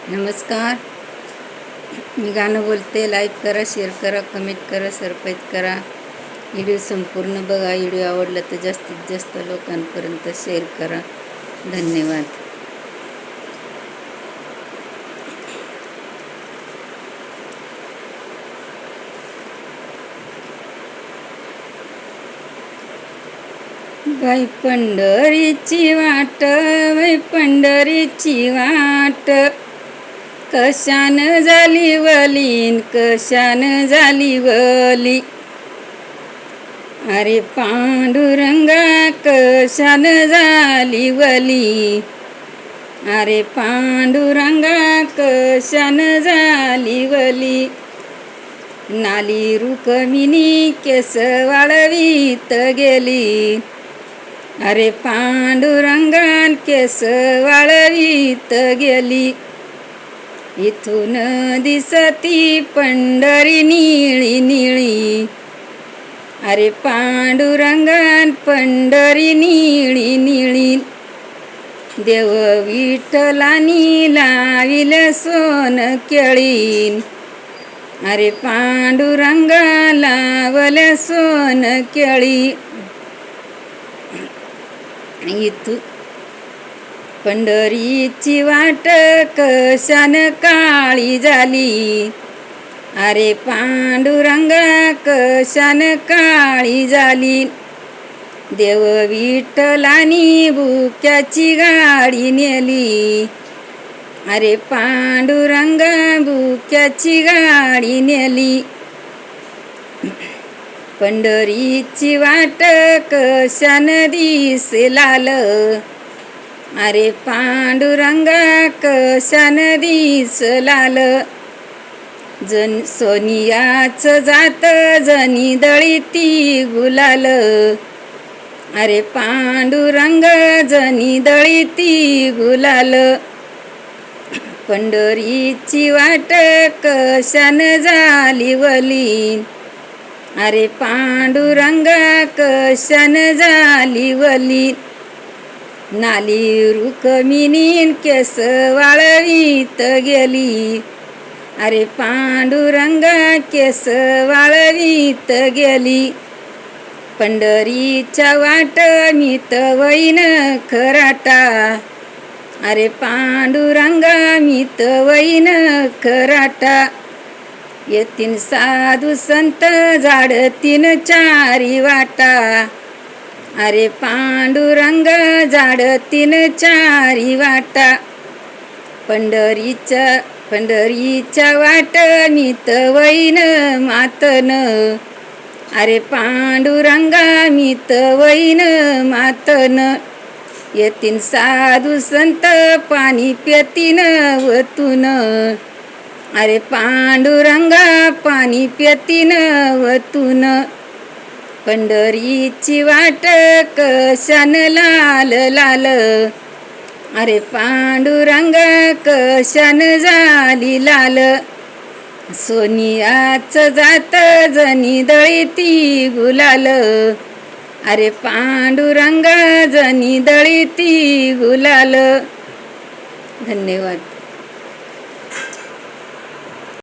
नमस्कार. मी गाणं बोलते. लाईक करा, शेअर करा, कमेंट करा, सरप्राईज करा. व्हिडिओ संपूर्ण बघा. व्हिडिओ आवडला तर जास्तीत जास्त लोकांपर्यंत शेअर करा. धन्यवाद. बाई पंढरीची वाट, बाई पंढरीची वाट, कशान झाली वलीन, कशान झाली वली. अरे पांडुरंगा कशान झाली वली, अरे पांडुरंगा कशान झाली वली. नाली रुक्मिणी केस वाळवीत गेली, अरे पांडुरंगान केस वाळवीत गेली. इथून दिसती पंढरी निळी निळी, अरे पांडुरंगान पंढरी निळी निळी. देव विठ्ठलानी लाविल सोन केळीन, अरे पांडुरंगा लावल सोन केळी. इथू पंढरीची वाट कशान काळी झाली, अरे पांडुरंगा कशान काळी झाली. देव विठ्ठलानी बुक्याची गाडी नेली, अरे पांडुरंगा बुक्याची गाडी नेली. पंढरीची वाट कशान दिसलाल, अरे पांडुरंगा कशान दिसलाल. जन सोनियाच जात जनी दळीती गुलाल, अरे पांडुरंग जनी दळीती गुलाल. पंढरीची वाट कशान झाली वली, अरे पांडुरंगा कशान झाली वली. नाली रुक्मिणी केस वाळवीत गेली, अरे पांडुरंगा केस वाळवीत गेली. पंढरीच्या वाट मीत वैन खराटा, अरे पांडुरंगा मीत वैन खराटा. येतीन साधू संत झाडतीन चारी वाटा, अरे पांडुरंगा झाडतीन चारी वाटा. पंढरीच्या वाट मीत वैन मातन, अरे पांडुरंगा मीत वैन मातन. येतीन साधू संत पाणी पेतीन वतून, अरे पांडुरंगा पाणी पेतीन वतून. पंढरीची वाट कशान लाल लाल, अरे पांडुरंगा कशान झाली लाल. सोनियाच जात जनी दळीती गुलाल, अरे पांडुरंगा जनी दळीती गुलाल. धन्यवाद.